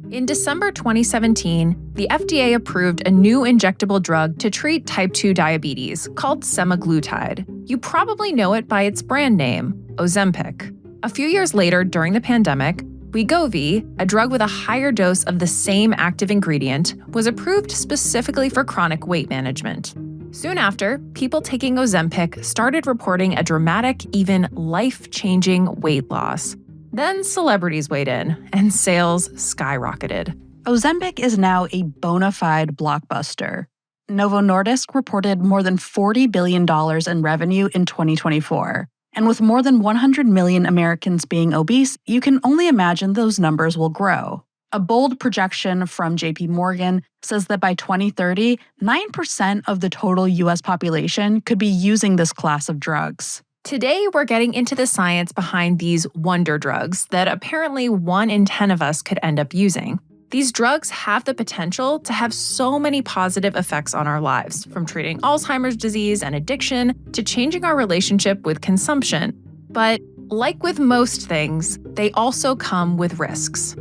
In December 2017, the FDA approved a new injectable drug to treat type 2 diabetes called semaglutide. You probably know it by its brand name, Ozempic. A few years later, during the pandemic, Wegovy, a drug with a higher dose of the same active ingredient, was approved specifically for chronic weight management. Soon after, people taking Ozempic started reporting a dramatic, even life-changing weight loss. Then celebrities weighed in, and sales skyrocketed. Ozempic is now a bona fide blockbuster. Novo Nordisk reported more than $40 billion in revenue in 2024. And with more than 100 million Americans being obese, you can only imagine those numbers will grow. A bold projection from JP Morgan says that by 2030, 9% of the total US population could be using this class of drugs. Today, we're getting into the science behind these wonder drugs that apparently 1 in 10 of us could end up using. These drugs have the potential to have so many positive effects on our lives, from treating Alzheimer's disease and addiction to changing our relationship with consumption. But like with most things, they also come with risks.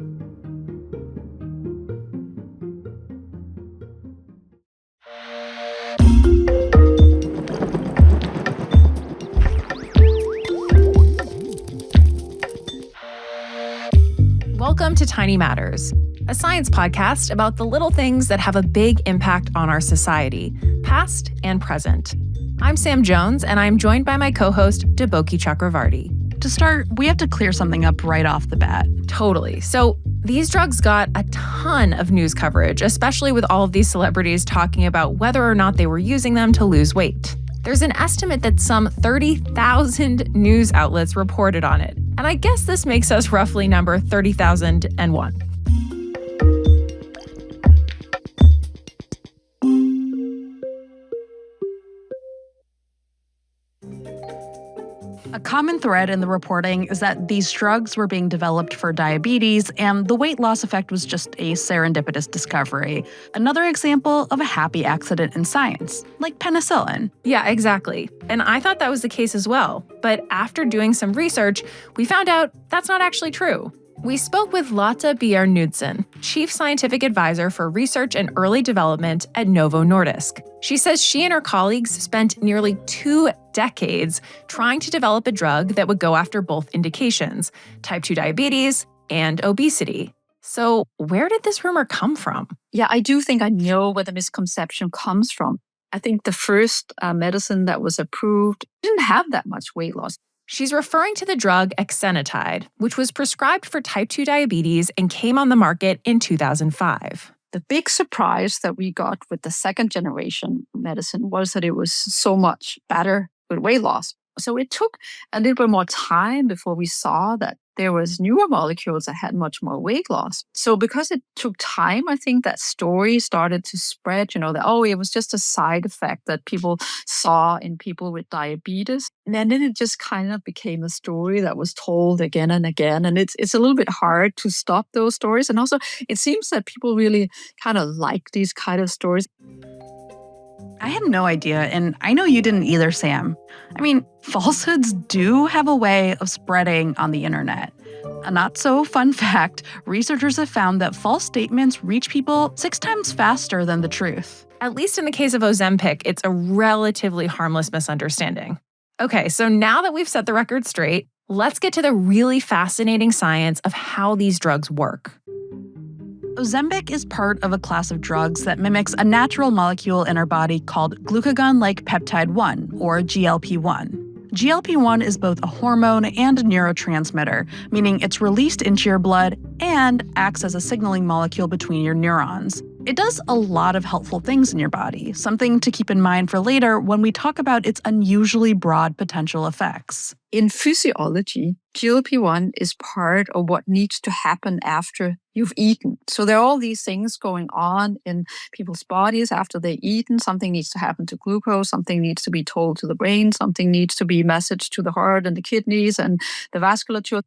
Welcome to Tiny Matters, a science podcast about the little things that have a big impact on our society, past and present. I'm Sam Jones, and I'm joined by my co-host, Deboki Chakravarti. To start, we have to clear something up right off the bat. Totally. So these drugs got a ton of news coverage, especially with all of these celebrities talking about whether or not they were using them to lose weight. There's an estimate that some 30,000 news outlets reported on it. And I guess this makes us roughly number 30,001. A common thread in the reporting is that these drugs were being developed for diabetes, and the weight loss effect was just a serendipitous discovery. Another example of a happy accident in science, like penicillin. Yeah, exactly. And I thought that was the case as well. But after doing some research, we found out that's not actually true. We spoke with Lotte Bjerre-Knudsen, Chief Scientific Advisor for Research and Early Development at Novo Nordisk. She says she and her colleagues spent nearly 2 decades trying to develop a drug that would go after both indications, type 2 diabetes and obesity. So where did this rumor come from? Yeah, I do think I know where the misconception comes from. I think the first medicine that was approved didn't have that much weight loss. She's referring to the drug exenatide, which was prescribed for type 2 diabetes and came on the market in 2005. The big surprise that we got with the second generation medicine was that it was so much better with weight loss. So it took a little bit more time before we saw that there was newer molecules that had much more weight loss. So because it took time, I think that story started to spread, that, it was just a side effect that people saw in people with diabetes. And then it just kind of became a story that was told again and again. And it's a little bit hard to stop those stories. And also, it seems that people really kind of like these kind of stories. I had no idea, and I know you didn't either, Sam. I mean, falsehoods do have a way of spreading on the internet. A not-so-fun fact, researchers have found that false statements reach people 6 times faster than the truth. At least in the case of Ozempic, it's a relatively harmless misunderstanding. Okay, so now that we've set the record straight, let's get to the really fascinating science of how these drugs work. Ozempic is part of a class of drugs that mimics a natural molecule in our body called glucagon-like peptide 1, or GLP-1. GLP-1 is both a hormone and a neurotransmitter, meaning it's released into your blood and acts as a signaling molecule between your neurons. It does a lot of helpful things in your body, something to keep in mind for later when we talk about its unusually broad potential effects. In physiology, GLP-1 is part of what needs to happen after you've eaten. So there are all these things going on in people's bodies after they've eaten. Something needs to happen to glucose, something needs to be told to the brain, something needs to be messaged to the heart and the kidneys and the vasculature.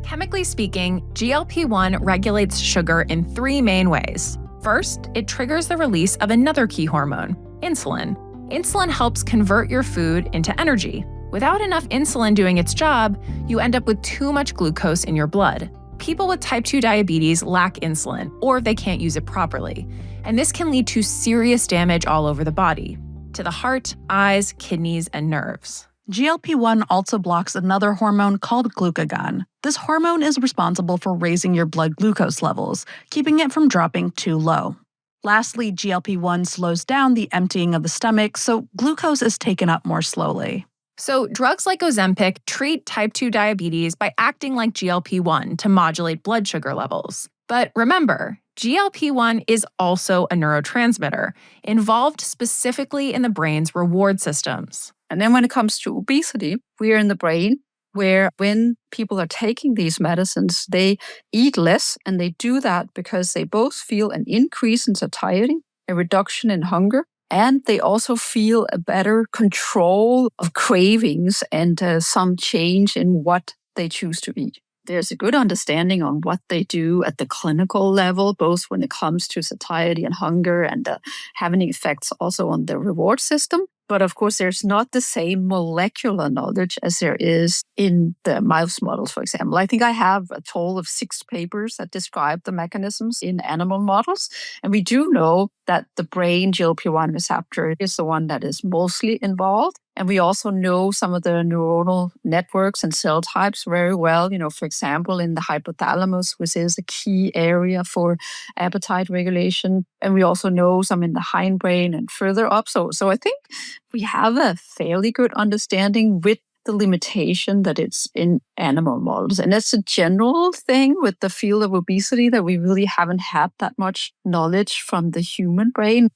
Chemically speaking, GLP-1 regulates sugar in 3 main ways. First, it triggers the release of another key hormone, insulin. Insulin helps convert your food into energy. Without enough insulin doing its job, you end up with too much glucose in your blood. people with type 2 diabetes lack insulin, or they can't use it properly. And this can lead to serious damage all over the body, to the heart, eyes, kidneys, and nerves. GLP-1 also blocks another hormone called glucagon. This hormone is responsible for raising your blood glucose levels, keeping it from dropping too low. Lastly, GLP-1 slows down the emptying of the stomach, so glucose is taken up more slowly. So, drugs like Ozempic treat type 2 diabetes by acting like GLP-1 to modulate blood sugar levels. But remember, GLP-1 is also a neurotransmitter, involved specifically in the brain's reward systems. And then when it comes to obesity, we are in the brain where when people are taking these medicines, they eat less, and they do that because they both feel an increase in satiety, a reduction in hunger, and they also feel a better control of cravings and some change in what they choose to eat. There's a good understanding on what they do at the clinical level, both when it comes to satiety and hunger, and having effects also on the reward system. But of course, there's not the same molecular knowledge as there is in the mouse models, for example. I think I have a total of 6 papers that describe the mechanisms in animal models. And we do know that the brain GLP-1 receptor is the one that is mostly involved. And we also know some of the neuronal networks and cell types very well. For example, in the hypothalamus, which is a key area for appetite regulation. And we also know some in the hindbrain and further up. So I think we have a fairly good understanding with the limitation that it's in animal models. And that's a general thing with the field of obesity, that we really haven't had that much knowledge from the human brain.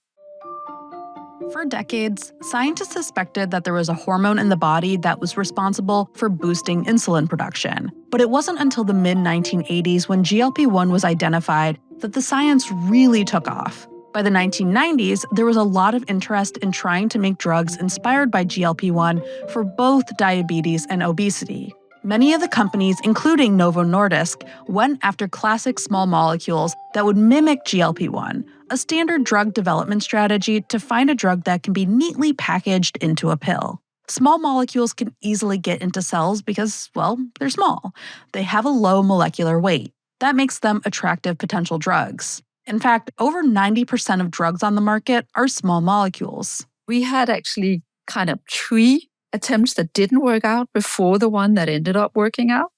For decades, scientists suspected that there was a hormone in the body that was responsible for boosting insulin production. But it wasn't until the mid-1980s, when GLP-1 was identified, that the science really took off. By the 1990s, there was a lot of interest in trying to make drugs inspired by GLP-1 for both diabetes and obesity. Many of the companies, including Novo Nordisk, went after classic small molecules that would mimic GLP-1, a standard drug development strategy to find a drug that can be neatly packaged into a pill. Small molecules can easily get into cells because, well, they're small. They have a low molecular weight. That makes them attractive potential drugs. In fact, over 90% of drugs on the market are small molecules. We had actually kind of 3 attempts that didn't work out before the one that ended up working out.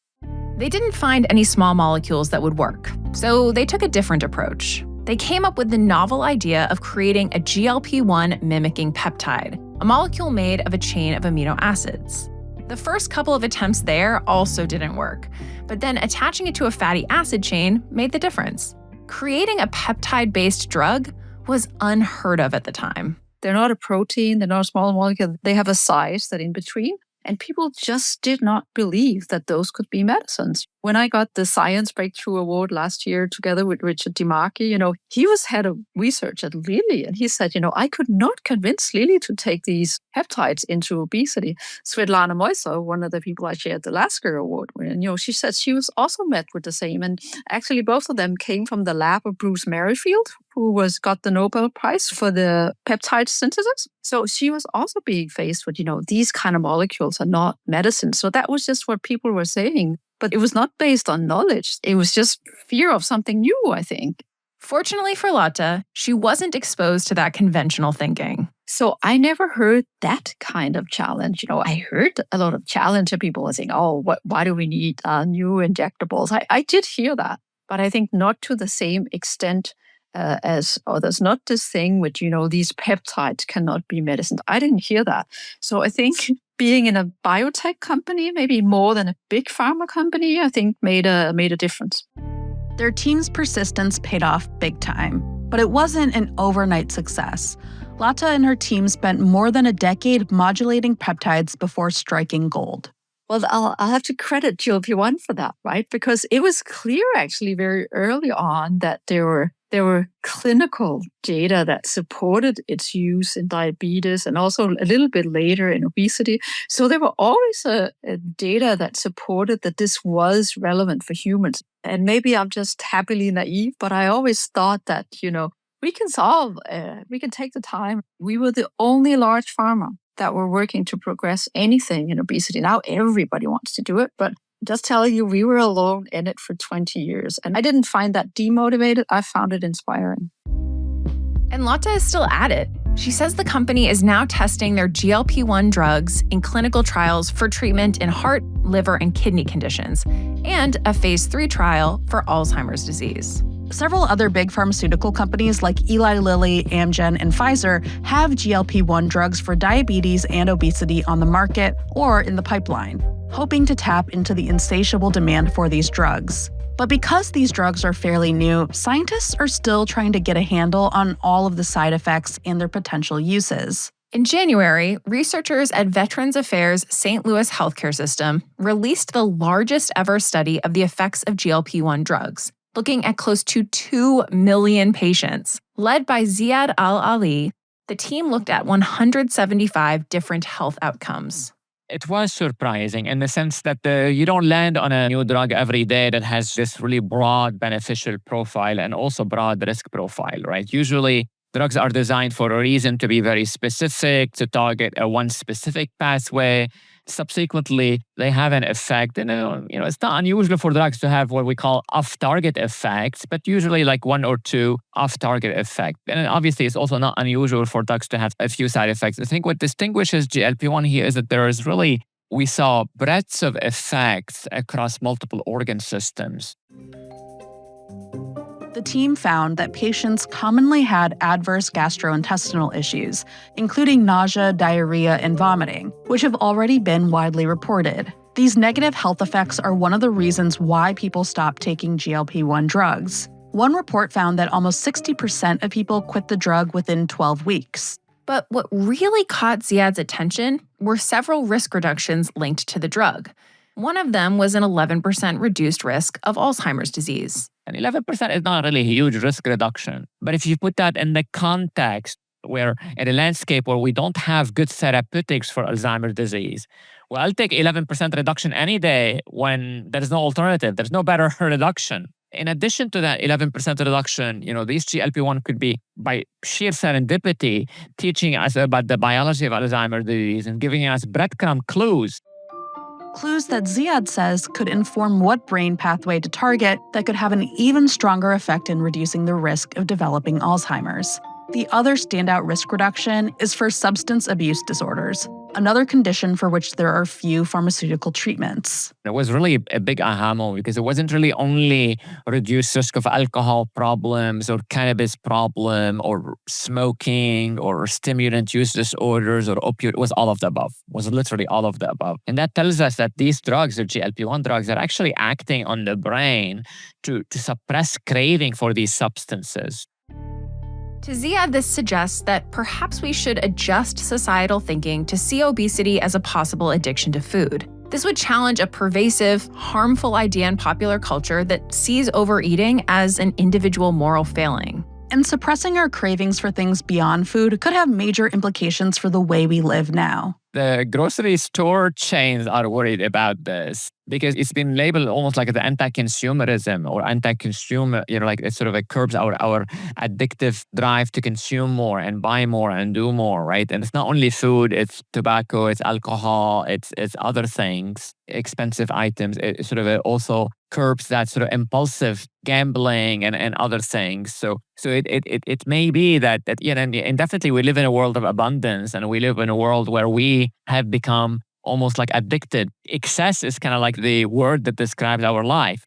They didn't find any small molecules that would work, so they took a different approach. They came up with the novel idea of creating a GLP-1 mimicking peptide, a molecule made of a chain of amino acids. The first couple of attempts there also didn't work, but then attaching it to a fatty acid chain made the difference. Creating a peptide-based drug was unheard of at the time. They're not a protein, they're not a small molecule. They have a size that in between. And people just did not believe that those could be medicines. When I got the Science Breakthrough Award last year together with Richard DiMarchi, he was head of research at Lilly. And he said, I could not convince Lilly to take these peptides into obesity. Svetlana Moisov, one of the people I shared the Lasker Award with, she said she was also met with the same. And actually, both of them came from the lab of Bruce Merrifield, who got the Nobel Prize for the peptide synthesis. So she was also being faced with, these kind of molecules are not medicine. So that was just what people were saying. But it was not based on knowledge. It was just fear of something new, I think. Fortunately for Lotte, she wasn't exposed to that conventional thinking. So I never heard that kind of challenge. I heard a lot of challenge of people saying, why do we need new injectables? I did hear that, but I think not to the same extent as others. Not this thing with, these peptides cannot be medicine. I didn't hear that. So I think being in a biotech company, maybe more than a big pharma company, I think made a difference. Their team's persistence paid off big time, but it wasn't an overnight success. Lotte and her team spent more than a decade modulating peptides before striking gold. Well, I'll have to credit GLP-1 for that, right? Because it was clear actually very early on that there were clinical data that supported its use in diabetes and also a little bit later in obesity. So there were always a data that supported that this was relevant for humans. And maybe I'm just happily naive, but I always thought that, we can take the time. We were the only large pharma that were working to progress anything in obesity. Now everybody wants to do it, but Just telling you, we were alone in it for 20 years. And I didn't find that demotivated. I found it inspiring. And Lotte is still at it. She says the company is now testing their GLP-1 drugs in clinical trials for treatment in heart, liver, and kidney conditions, and a phase 3 trial for Alzheimer's disease. Several other big pharmaceutical companies like Eli Lilly, Amgen, and Pfizer have GLP-1 drugs for diabetes and obesity on the market or in the pipeline, hoping to tap into the insatiable demand for these drugs. But because these drugs are fairly new, scientists are still trying to get a handle on all of the side effects and their potential uses. In January, researchers at Veterans Affairs St. Louis Healthcare System released the largest ever study of the effects of GLP-1 drugs, looking at close to 2 million patients. Led by Ziad Al-Ali, the team looked at 175 different health outcomes. It was surprising in the sense that you don't land on a new drug every day that has this really broad beneficial profile and also broad risk profile, right? Usually, drugs are designed for a reason, to be very specific, to target one specific pathway. Subsequently, they have an effect. And it's not unusual for drugs to have what we call off-target effects, but usually like 1 or 2 off-target effects. And obviously, it's also not unusual for drugs to have a few side effects. I think what distinguishes GLP-1 here is that there is really, we saw breadth of effects across multiple organ systems. The team found that patients commonly had adverse gastrointestinal issues, including nausea, diarrhea, and vomiting, which have already been widely reported. These negative health effects are one of the reasons why people stop taking GLP-1 drugs. One report found that almost 60% of people quit the drug within 12 weeks. But what really caught Ziad's attention were several risk reductions linked to the drug. One of them was an 11% reduced risk of Alzheimer's disease. And 11% is not really a huge risk reduction. But if you put that in the context where in a landscape where we don't have good therapeutics for Alzheimer's disease, well, I'll take 11% reduction any day when there's no alternative. There's no better reduction. In addition to that 11% reduction, these GLP-1 could be, by sheer serendipity, teaching us about the biology of Alzheimer's disease and giving us breadcrumb clues. Clues that Ziad says could inform what brain pathway to target that could have an even stronger effect in reducing the risk of developing Alzheimer's. The other standout risk reduction is for substance abuse disorders, another condition for which there are few pharmaceutical treatments. It was really a big aha moment because it wasn't really only reduced risk of alcohol problems or cannabis problem or smoking or stimulant use disorders or opioid. It was all of the above. It was literally all of the above. And that tells us that these drugs, the GLP-1 drugs, are actually acting on the brain to suppress craving for these substances. To Ziad, this suggests that perhaps we should adjust societal thinking to see obesity as a possible addiction to food. This would challenge a pervasive, harmful idea in popular culture that sees overeating as an individual moral failing. And suppressing our cravings for things beyond food could have major implications for the way we live now. The grocery store chains are worried about this because it's been labeled almost like the anti-consumerism or anti-consumer, like it sort of like curbs our addictive drive to consume more and buy more and do more, right? And it's not only food, it's tobacco, it's alcohol, it's other things, expensive items. It sort of also curbs that sort of impulsive gambling and other things. So it may be that and definitely we live in a world of abundance and we live in a world where we have become almost like addicted. Excess is kind of like the word that describes our life.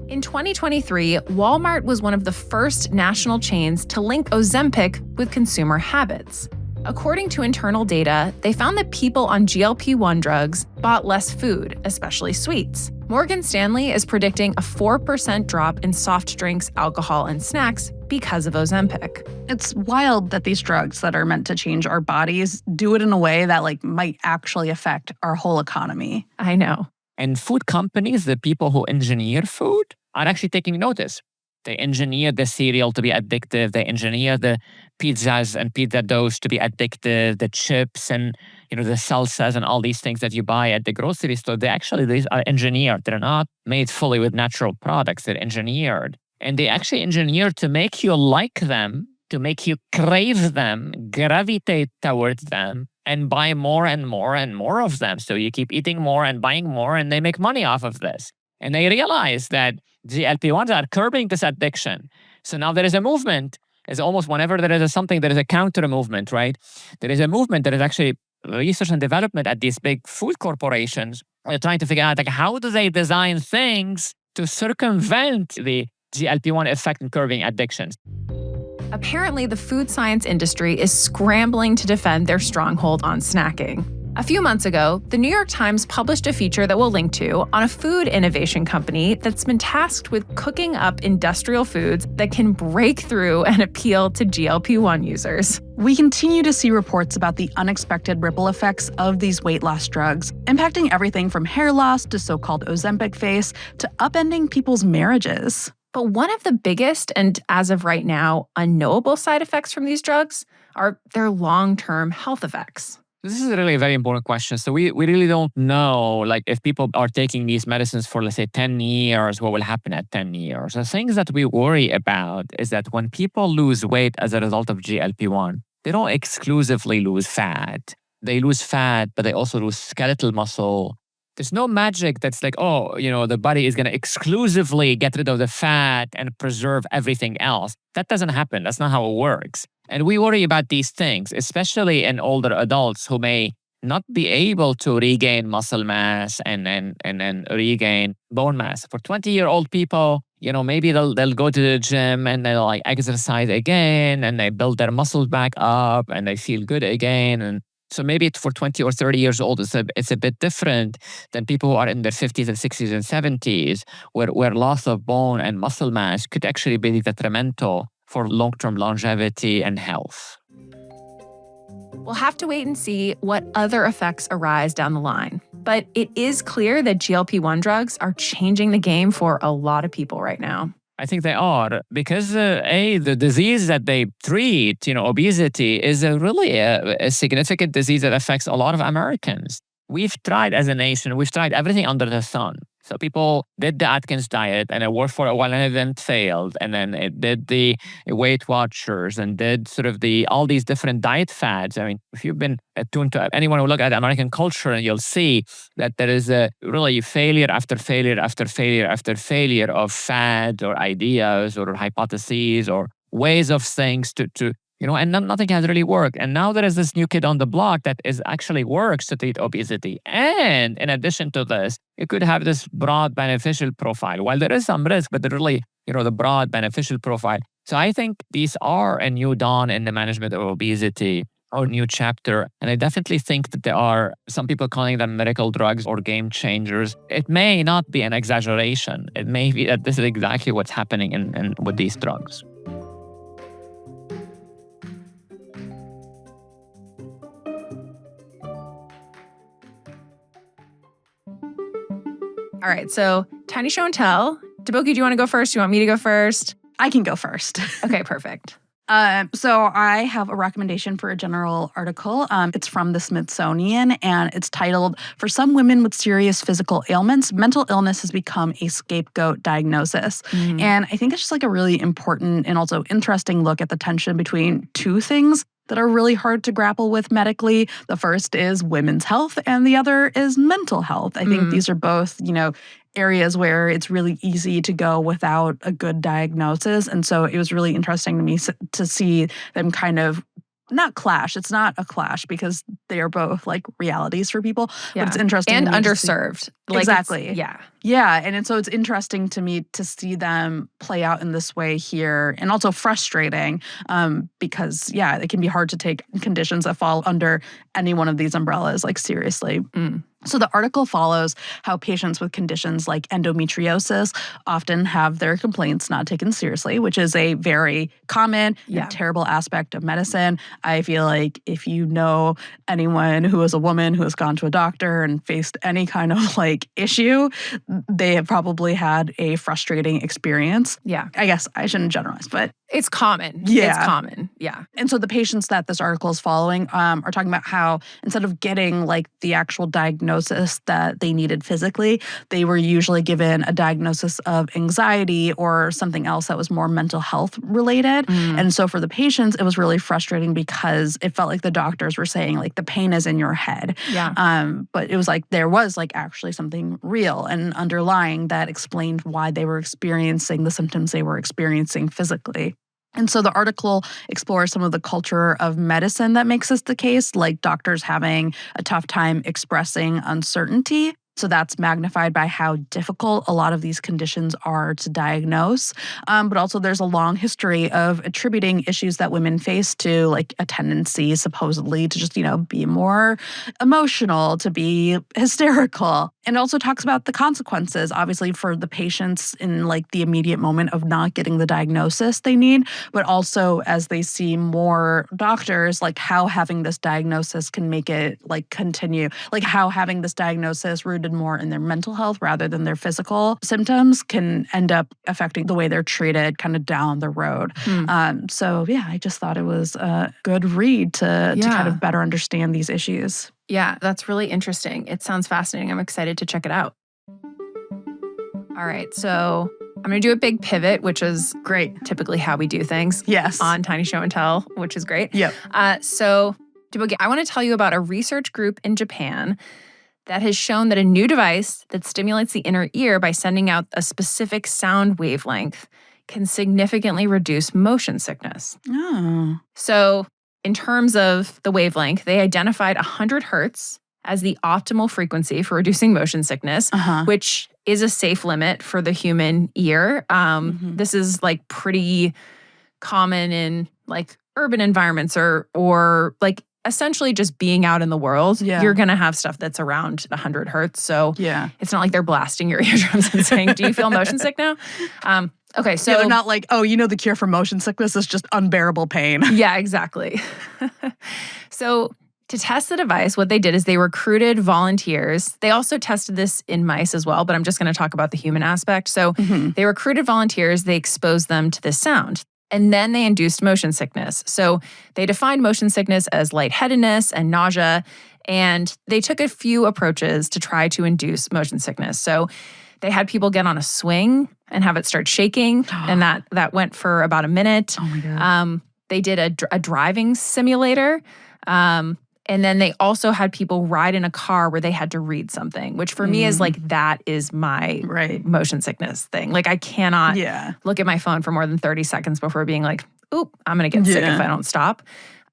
In 2023, Walmart was one of the first national chains to link Ozempic with consumer habits. According to internal data, they found that people on GLP-1 drugs bought less food, especially sweets. Morgan Stanley is predicting a 4% drop in soft drinks, alcohol, and snacks because of Ozempic. It's wild that these drugs that are meant to change our bodies do it in a way that might actually affect our whole economy. I know. And food companies, the people who engineer food, are actually taking notice. They engineer the cereal to be addictive. They engineer the pizzas and pizza doughs to be addictive, the chips and the salsas and all these things that you buy at the grocery store. These are engineered. They're not made fully with natural products. They're engineered. And they actually engineer to make you like them, to make you crave them, gravitate towards them, and buy more and more and more of them. So you keep eating more and buying more, and they make money off of this. And they realize that GLP-1s are curbing this addiction. So now there is a movement. It's almost whenever there is something, there is a counter movement, right? There is a movement that is actually research and development at these big food corporations. They're trying to figure out like how do they design things to circumvent the GLP-1 effect in curbing addictions. Apparently, the food science industry is scrambling to defend their stronghold on snacking. A few months ago, the New York Times published a feature that we'll link to on a food innovation company that's been tasked with cooking up industrial foods that can break through and appeal to GLP-1 users. We continue to see reports about the unexpected ripple effects of these weight loss drugs, impacting everything from hair loss to so-called Ozempic face to upending people's marriages. But one of the biggest and, as of right now, unknowable side effects from these drugs are their long-term health effects. This is really a very important question. So we really don't know, like, if people are taking these medicines for, let's say, 10 years, what will happen at 10 years? The things that we worry about is that when people lose weight as a result of GLP-1, they don't exclusively lose fat. They lose fat, but they also lose skeletal muscle. There's no magic that's like, oh, the body is going to exclusively get rid of the fat and preserve everything else. That doesn't happen. That's not how it works. And we worry about these things, especially in older adults who may not be able to regain muscle mass and then regain bone mass. For 20-year-old people, maybe they'll go to the gym and they'll like exercise again and they build their muscles back up and they feel good again. And so maybe for 20 or 30 years old, it's a bit different than people who are in their 50s and 60s and 70s, where loss of bone and muscle mass could actually be detrimental for long-term longevity and health. We'll have to wait and see what other effects arise down the line. But it is clear that GLP-1 drugs are changing the game for a lot of people right now. I think they are, because the disease that they treat, obesity, is really a significant disease that affects a lot of Americans. We've tried as a nation, we've tried everything under the sun. So people did the Atkins diet and it worked for a while and it then failed. And then it did the Weight Watchers and did sort of all these different diet fads. I mean, if you've been attuned to anyone who look at American culture, and you'll see that there is a really failure after failure after failure after failure of fads or ideas or hypotheses or ways of things and nothing has really worked. And now there is this new kid on the block that actually works to treat obesity. And in addition to this, it could have this broad beneficial profile. While there is some risk, but really, the broad beneficial profile. So I think these are a new dawn in the management of obesity, or new chapter. And I definitely think that there are some people calling them miracle drugs or game changers. It may not be an exaggeration. It may be that this is exactly what's happening with these drugs. All right, so tiny show and tell. Deboki, do you want to go first? Do you want me to go first? I can go first. Okay, perfect. So I have a recommendation for a general article. It's from the Smithsonian, and it's titled, "For Some Women with Serious Physical Ailments, Mental Illness Has Become a Scapegoat Diagnosis." Mm. And I think it's just like a really important and also interesting look at the tension between two things that are really hard to grapple with medically. The first is women's health, and the other is mental health. I think these are both, areas where it's really easy to go without a good diagnosis. And so it was really interesting to me to see them kind of not clash. It's not a clash because they are both like realities for people. Yeah. But it's interesting. And to me underserved. Exactly. Yeah. Yeah. And so it's interesting to me to see them play out in this way here, and also frustrating because, it can be hard to take conditions that fall under any one of these umbrellas, like seriously. Mm. So the article follows how patients with conditions like endometriosis often have their complaints not taken seriously, which is a very common and terrible aspect of medicine. I feel like if you know anyone who is a woman who has gone to a doctor and faced any kind of like issue, they have probably had a frustrating experience. Yeah. I guess I shouldn't generalize, but It's common. Yeah. It's common. Yeah. and so the patients that this article is following are talking about how instead of getting like the actual diagnosis that they needed physically, they were usually given a diagnosis of anxiety or something else that was more mental health related. And so for the patients, it was really frustrating because it felt like the doctors were saying like the pain is in your head. Yeah. But it was like there was like actually something real and underlying that explained why they were experiencing the symptoms they were experiencing physically. And so the article explores some of the culture of medicine that makes this the case, like doctors having a tough time expressing uncertainty. So that's magnified by how difficult a lot of these conditions are to diagnose. But also there's a long history of attributing issues that women face to like a tendency supposedly to just, be more emotional, to be hysterical. And it also talks about the consequences, obviously, for the patients in like the immediate moment of not getting the diagnosis they need, but also as they see more doctors, like how having this diagnosis can make it like continue, like how having this diagnosis rooted more in their mental health rather than their physical symptoms can end up affecting the way they're treated kind of down the road. So yeah, I just thought it was a good read to kind of better understand these issues. Yeah, that's really interesting. It sounds fascinating. I'm excited to check it out. All right, so I'm going to do a big pivot, which is Great. typically how we do things Yes. on Tiny Show and Tell, which is great. Yep. So, Debogi, I want to tell you about a research group in Japan that has shown that a new device that stimulates the inner ear by sending out a specific sound wavelength can significantly reduce motion sickness. Oh. So, in terms of the wavelength, they identified 100 hertz as the optimal frequency for reducing motion sickness, which is a safe limit for the human ear. This is like pretty common in like urban environments or like essentially just being out in the world. Yeah. You're going to have stuff that's around 100 hertz. So Yeah. it's not like they're blasting your eardrums and saying, do you feel motion sick now? Okay, so they're not like, the cure for motion sickness is just unbearable pain. Yeah, exactly. So to test the device, what they did is they recruited volunteers. They also tested this in mice as well, but I'm just going to talk about the human aspect. So they recruited volunteers, they exposed them to this sound, and then they induced motion sickness. So they defined motion sickness as lightheadedness and nausea, and they took a few approaches to try to induce motion sickness. So they had people get on a swing and have it start shaking, and that went for about a minute. Oh my God. They did a driving simulator, and then they also had people ride in a car where they had to read something, which for me is like, that is my motion sickness thing. Like I cannot look at my phone for more than 30 seconds before being like, oop, I'm going to get sick if I don't stop.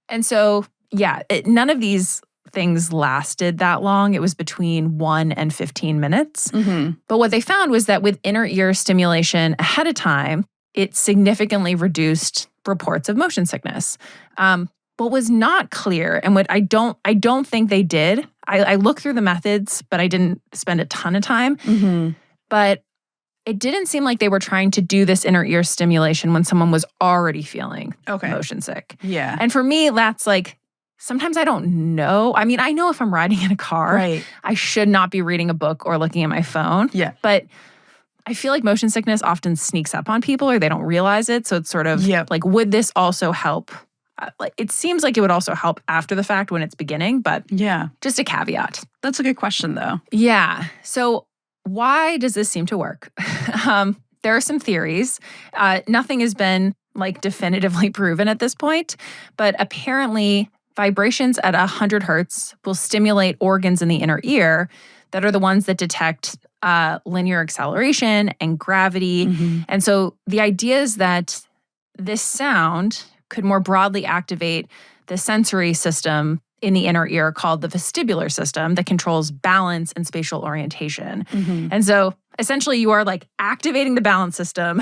And so, none of these things lasted that long. It was between 1 and 15 minutes. But what they found was that with inner ear stimulation ahead of time, it significantly reduced reports of motion sickness. What was not clear, and what I don't think they did, I looked through the methods, but I didn't spend a ton of time. But it didn't seem like they were trying to do this inner ear stimulation when someone was already feeling motion sick. Yeah. And for me, that's like, sometimes I don't know. I mean, I know if I'm riding in a car, I should not be reading a book or looking at my phone. Yeah. But I feel like motion sickness often sneaks up on people or they don't realize it. So it's sort of like, would this also help? Like, it seems like it would also help after the fact when it's beginning, but just a caveat. That's a good question though. Yeah. So why does this seem to work? There are some theories. Nothing has been like definitively proven at this point, but apparently vibrations at 100 hertz will stimulate organs in the inner ear that are the ones that detect linear acceleration and gravity. And so the idea is that this sound could more broadly activate the sensory system in the inner ear called the vestibular system that controls balance and spatial orientation. And so essentially you are like activating the balance system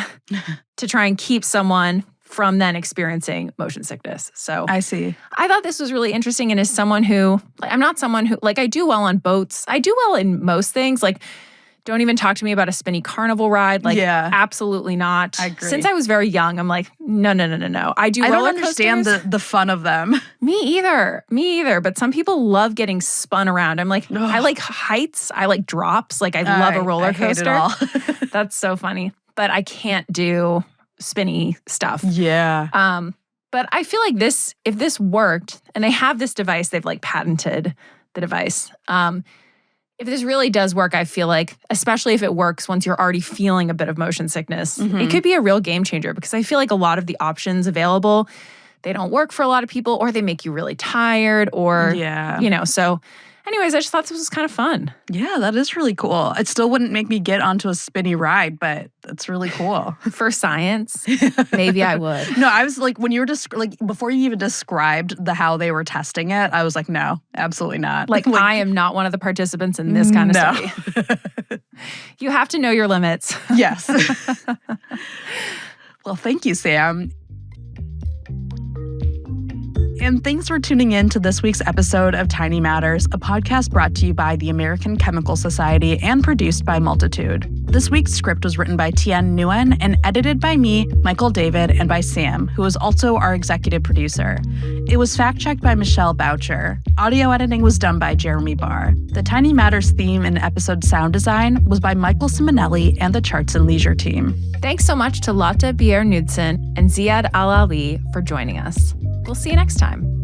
to try and keep someone from then experiencing motion sickness. So I see. I thought this was really interesting. And as someone who, I'm not someone who, I do well on boats. I do well in most things. Like Don't even talk to me about a spinny carnival ride. Like, Yeah. absolutely not. I agree. Since I was very young, I'm like, no. I do I roller don't understand coasters. the fun of them. Me either. But some people love getting spun around. I'm like, I like heights. I like drops. Like, I love a roller I hate coaster. it all. That's so funny. But I can't do spinny stuff. Yeah. But I feel like if this worked, and they have this device, they've like patented the device. If this really does work, I feel like, especially if it works once you're already feeling a bit of motion sickness, it could be a real game changer, because I feel like a lot of the options available, they don't work for a lot of people, or they make you really tired, or, so anyways, I just thought this was kind of fun. Yeah, that is really cool. It still wouldn't make me get onto a spinny ride, but that's really cool. For science, maybe I would. No, I was like, when you were just before you even described how they were testing it, I was like, no, absolutely not. Like I am not one of the participants in this kind of study. You have to know your limits. Yes. Well, thank you, Sam. And thanks for tuning in to this week's episode of Tiny Matters, a podcast brought to you by the American Chemical Society and produced by Multitude. This week's script was written by Tien Nguyen and edited by me, Michael David, and by Sam, who is also our executive producer. It was fact-checked by Michelle Boucher. Audio editing was done by Jeremy Barr. The Tiny Matters theme and episode sound design was by Michael Simonelli and the Charts and Leisure team. Thanks so much to Lotte Bier-Knudsen and Ziad Al-Ali for joining us. We'll see you next time.